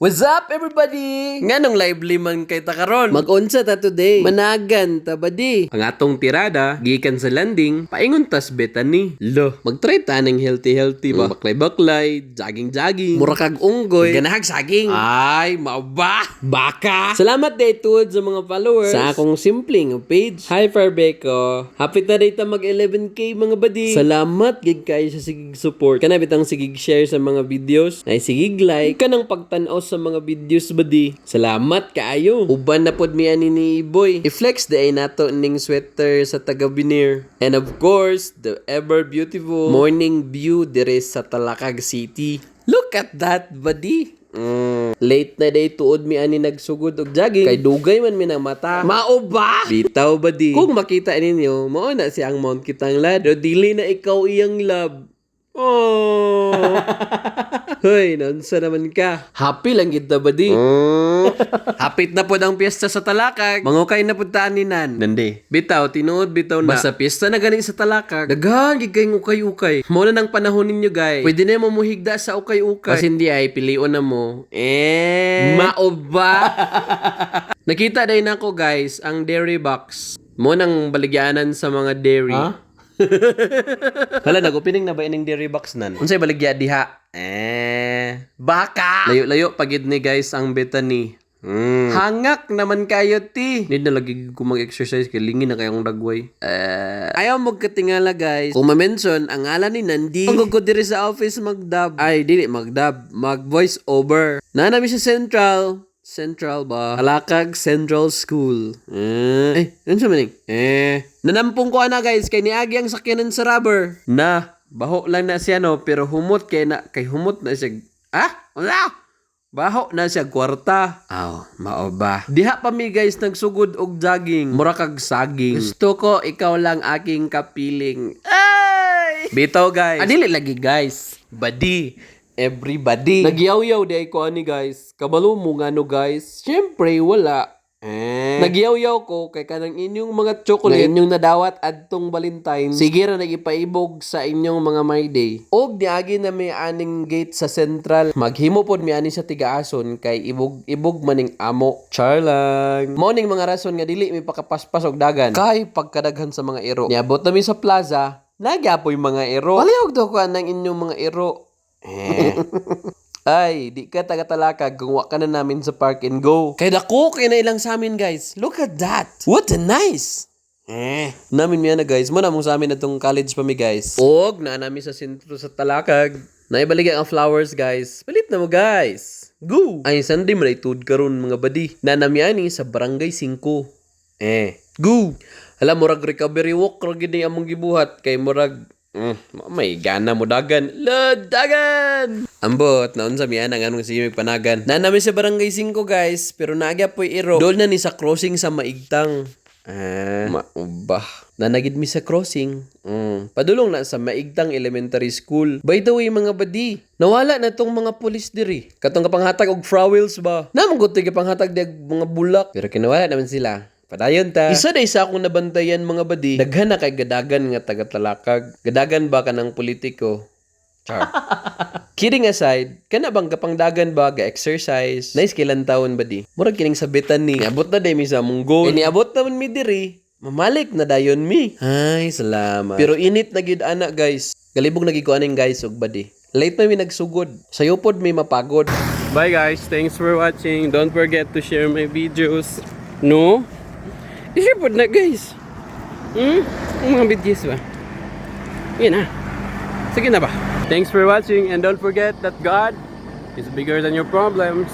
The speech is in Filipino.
What's up everybody? Nganong lively man kay ta karon? Mag-unsa ta today? Managan ta badi. Ang atong tirada gikan sa landing, paingon tas betani. Lo, mag-try ta ning healthy ba? Baklay-baklay, jogging-jogging, mura kag unggoy, ganahag saging. Ay, mao ba? Baka. Salamat day tuod sa mga followers sa akong simpleng page. Hi Farbeko. Happy ta day ta mag 11k mga badi. Salamat gid kayo sa sigig support. Kana bitang sigig share sa mga videos, ay sigig like kanang pagtan-aw sa mga videos badi. Salamat kaayo. Uban na pod mi ani ni Boy. I-flex day nato ning sweater sa taga Binir. And of course, the ever beautiful morning view dire sa Talakag City. Look at that, buddy. Late na day tuod mi ani nagsugod og jogging kay dugay man mi ng mata. Mao ba? Bitaw badi. Kung makita ninyo, mao na si ang Mount Kitanglad. Do dili na ikaw iyang love. Oh. Hoy, nansa naman ka. Happy lang kita badi. Hapit na pod ang piyesta sa Talakag. Mangukay na pod taan ni Nan. Nandi. Bitaw, tinuod bitaw na. Basta piyesta na gani sa Talakag. Daghan gid kay ukay-ukay. Mao na nang panahon ninyo, guys. Pwede na mo muhigda sa ukay-ukay. Kasi hindi ay pilion na mo. Mao ba? Nakita day nako, guys, ang dairy box. Mo nang baligyanan sa mga dairy. Huh? Hala, nag-opening na ba ining dairy box nan? Unsay baligya diha? Baka! Layo-layo pagid ni guys ang betani. Hangak naman kayo ti. Need na lagi ko mag-exercise kay lingin na kayong dagway. Ayaw magkatingala guys. Kung ma-mention ang ngalan ni Nandi, ang ko diri sa office magdub. Ay, dili magdub, mag-voice over. Nanami sa Central ba? Talakag Central School. Ano sa maning? Nanampong ko na guys, kay niagi ang sakyanan sa rubber. Baho lang na siya no, pero humot kay humot na siya. Wala! Baho na siya kwarta. Mao ba? Diha pa mi guys nagsugod og jogging. Mura kag saging. Gusto ko ikaw lang aking kapiling. Ay! Bitaw guys. Dili lagi guys. Badi. Everybody. Nagyaw-yaw di ay ko ani guys. Kabalo mo nga no guys. Siyempre wala. Nagyaw-yaw ko kay kanang inyong mga chocolate na inyong nadawat adtong Valentine. Sige ra nagipaibog sa inyong mga my day. Og niagi na may aning gate sa Central. Maghimo pod mi ani sa Tigaason kay ibog maning amo. Charlang. Mao ning mga rason nga dili mi pakapaspas og dagan. Kay pagkadaghan sa mga ero. Niabot na mi sa plaza. Nagyapoy mga ero. Palihog daw ko anang inyong mga ero. Ay, di ka taga-Talakag kung wa ka na namin sa park and go. Kaya dako, kaya na ilang sa amin guys. Look at that. What a nice. Namin miya na guys. Muna mong sa amin na tong college pa mi guys. Og, na namin sa sentro sa Talakag. Naibaligay ang flowers guys. Palit na mo guys. Go. Ay, Sunday maraitod karon mga badi. Na nami sa Barangay 5. Go. Hala, murag recovery walk. Ragid na among gibuhat. Kay murag may gana mo dagan. Dagan! Ambot, naon sa miyan ang anong sige magpanagan. Namin sa Barangay 5 guys, pero naagya po'y iro. Doon na ni sa crossing sa Maigtang. Maubah. Nanagid mi sa crossing. Padulong na sa Maigtang Elementary School. By the way mga badi, nawala na tong mga pulis diri. Katong kapanghatag og frowils ba? Namang gutoy kapanghatag di mga bulak. Pero kinawala naman sila. Padayon ta. Isa na isa akong nabantayan mga badi. Daghan na kay gadagan nga taga-Talakag. Gadagan ba ka ng politiko? Char. Kidding aside, kana bang kapangdagan ba ga-exercise? Nice kilang taon badi. Murag kining sabitan ni. Niabot na day mi sa mong goal. Niabot naman mi diri. Mamalik na dayon mi. Ay, salamat. Pero init na gid ana guys. Galibog nagikuaning guys og badi. Late na mi nagsugod. Sayo pod mi mapagod. Bye guys. Thanks for watching. Don't forget to share my videos. No? I-share po na guys. Ang mga videos ba? Yan na. Sige na ba? Thanks for watching and don't forget that God is bigger than your problems.